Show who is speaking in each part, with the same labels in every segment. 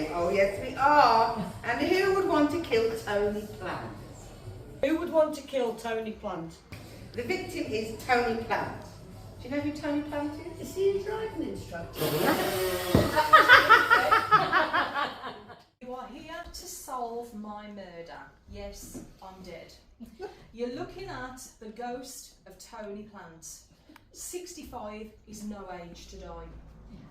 Speaker 1: we? Oh yes we are. And who would want to kill Tony Plant?
Speaker 2: Who would want to kill Tony Plant?
Speaker 1: The victim is Tony Plant. Do you know who Tony Plant is?
Speaker 3: Is he a driving instructor?
Speaker 4: You are here to solve my murder. Yes, I'm dead. You're looking at the ghost of Tony Plant. 65 is no age to die.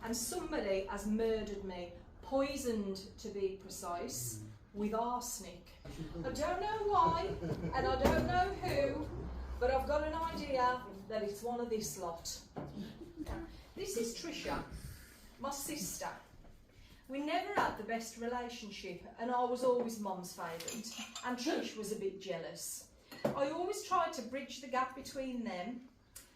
Speaker 4: And somebody has murdered me, poisoned to be precise, with arsenic. I don't know why, and I don't know who, but I've got an idea that it's one of this lot. This is Trisha, my sister. We never had the best relationship, and I was always Mum's favourite, and Trish was a bit jealous. I always tried to bridge the gap between them,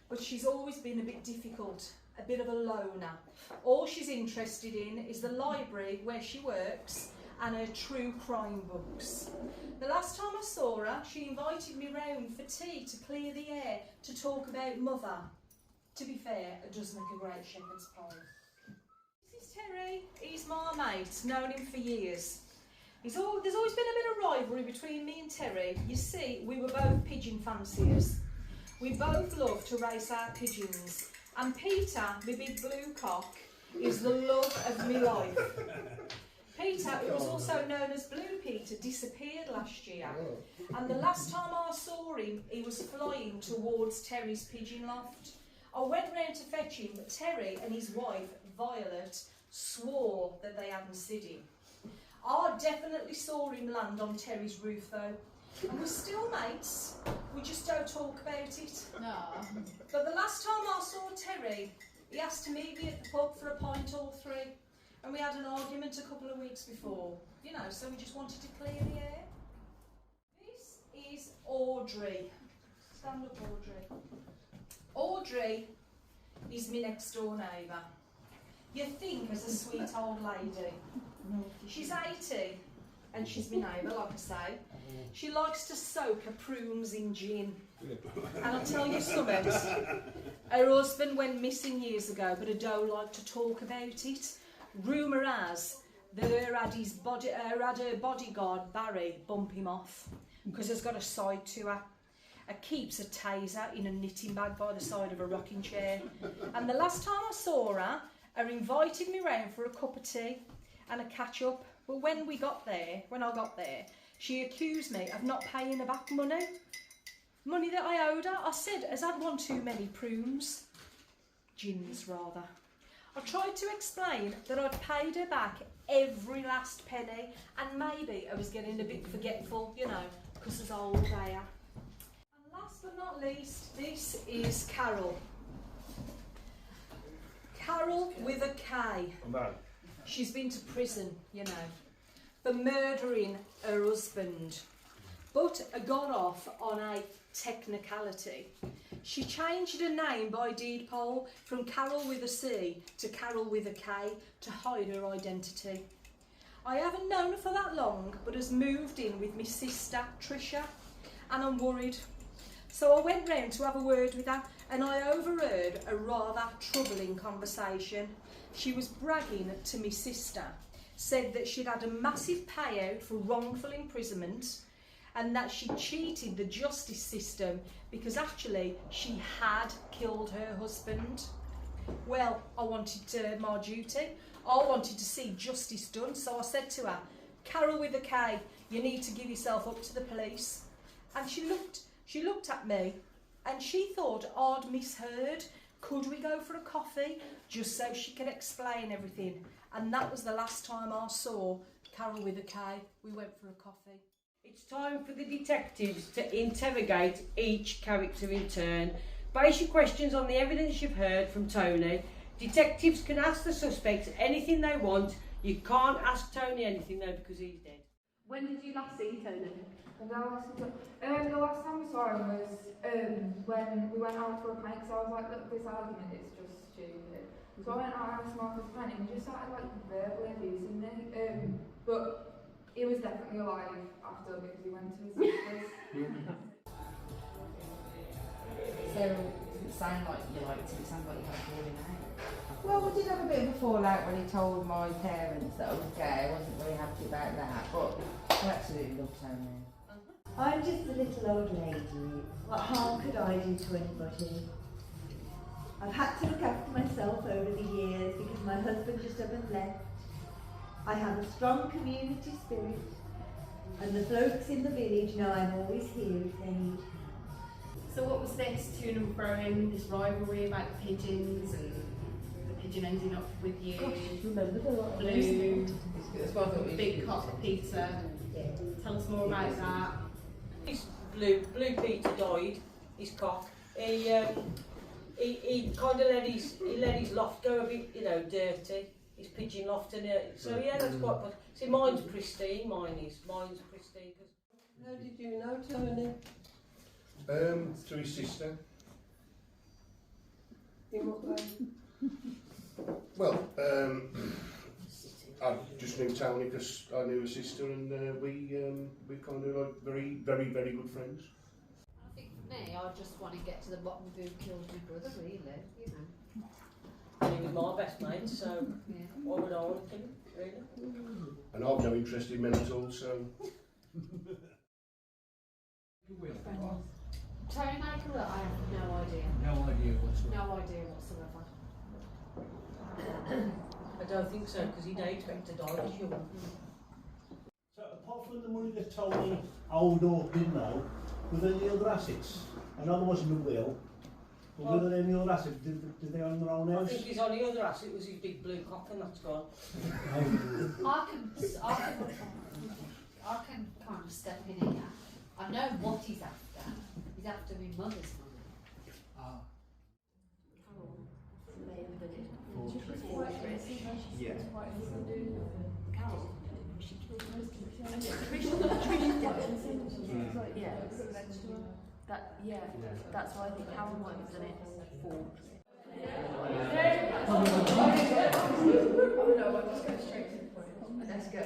Speaker 4: but she's always been a bit difficult, a bit of a loner. All she's interested in is the library where she works and her true crime books. The last time I saw her, she invited me round for tea to clear the air, to talk about Mother. To be fair, it does make a great shepherd's pie. This is Terry. He's my mate, known him for years. There's always been a bit of rivalry between me and Terry. You see, we were both pigeon fanciers. We both love to race our pigeons. And Peter, my big blue cock, is the love of my life. Peter, who was also known as Blue Peter, disappeared last year. And the last time I saw him, he was flying towards Terry's pigeon loft. I went round to fetch him, but Terry and his wife, Violet, swore that they hadn't seen him. I definitely saw him land on Terry's roof though. And we're still mates, we just don't talk about it.
Speaker 3: No.
Speaker 4: But the last time I saw Terry, he asked to meet me at the pub for a pint or three. And we had an argument a couple of weeks before, you know, so we just wanted to clear the air. This is Audrey. Stand up, Audrey. Audrey is my next door neighbour. You think as a sweet old lady. She's 80 and she's my neighbour, like I say. She likes to soak her prunes in gin. And I'll tell you something, her husband went missing years ago, but I don't like to talk about it. Rumour has that her bodyguard, Barry, bump him off because he's got a side to her. Her keeps a taser in a knitting bag by the side of a rocking chair. And the last time I saw her, her invited me round for a cup of tea and a catch up. But when I got there, she accused me of not paying her back money. Money that I owed her. I said, has had one too many prunes? Gins, rather. I tried to explain that I'd paid her back every last penny, and maybe I was getting a bit forgetful, you know, because I was old there. And last but not least, this is Carol. Carol with a K. She's been to prison, you know, for murdering her husband, but got off on a technicality. She changed her name by deed poll from Carol with a C to Carol with a K to hide her identity. I haven't known her for that long, but has moved in with my sister Trisha, and I'm worried. So I went round to have a word with her, and I overheard a rather troubling conversation. She was bragging to my sister, said that she'd had a massive payout for wrongful imprisonment, and that she cheated the justice system because actually she had killed her husband. Well, I wanted my duty. I wanted to see justice done, so I said to her, Carol with a K, you need to give yourself up to the police. And she looked at me and she thought I'd misheard. Could we go for a coffee? Just so she could explain everything. And that was the last time I saw Carol with a K. We went for a coffee.
Speaker 2: It's time for the detectives to interrogate each character in turn. Base your questions on the evidence you've heard from Tony. Detectives can ask the suspects anything they want. You can't ask Tony anything though because he's dead.
Speaker 5: When did you last see Tony? The last time we saw him was when we went out for a pint, because I was like, look, this argument is just stupid. So I went out and had a smoke of a pint and he just started like verbally abusing me. But he was definitely alive after because he went to his sister's.
Speaker 3: So
Speaker 6: didn't sound like you liked him, it sounded like you had a falling out.
Speaker 7: Well, we did have a bit of a fallout when he told my parents that I was gay. I wasn't very happy about that, but I absolutely love Tony.
Speaker 8: I'm just a little old lady. What harm could I do to anybody? I've had to look after myself over the years because my husband just up and left. I have a strong community spirit, and the blokes in the village know I'm always here if they need.
Speaker 3: So what was this to and froing, this rivalry about the pigeons and the pigeon ending up with you?
Speaker 8: Remember the lot of
Speaker 3: Blue,
Speaker 1: That's what I thought we
Speaker 3: Big
Speaker 1: should
Speaker 3: Cock
Speaker 1: do.
Speaker 3: Peter. Tell us more about that.
Speaker 2: His Blue Peter died, his cock. He kind of let his loft go a bit, you know, dirty. His pigeon loft and so yeah, that's quite. See, mine's pristine. Mine's pristine.
Speaker 1: How did you know Tony?
Speaker 9: To his sister.
Speaker 1: In what way?
Speaker 9: Well, I just knew Tony because I knew his sister, and we kind of like very good friends.
Speaker 10: I think for me, I just want to get to the bottom of who killed my brother, really, you know.
Speaker 2: And he was my best mate, so
Speaker 10: Yeah.
Speaker 2: why would I want to kill him, really?
Speaker 9: And I've no interest in men at all, so.
Speaker 10: Tony Michael, I have no idea.
Speaker 11: No idea whatsoever.
Speaker 10: No idea whatsoever.
Speaker 2: I don't think so, because he didn't expect to die this young.
Speaker 11: So apart from the money that Tony owed or didn't owe, were there any other assets? I know there wasn't a will, but were there any other assets? Did they own their own
Speaker 2: I
Speaker 11: house?
Speaker 2: think his only other asset was his big blue cock, and that's gone.
Speaker 10: I can kind of step in here. I know what he's after. He's after my mother's money.
Speaker 11: Ah.
Speaker 5: Yeah.
Speaker 10: Carol.
Speaker 3: That's why I think Carol might have done it for.
Speaker 5: Oh no, I'll just go straight to the point. Let's go.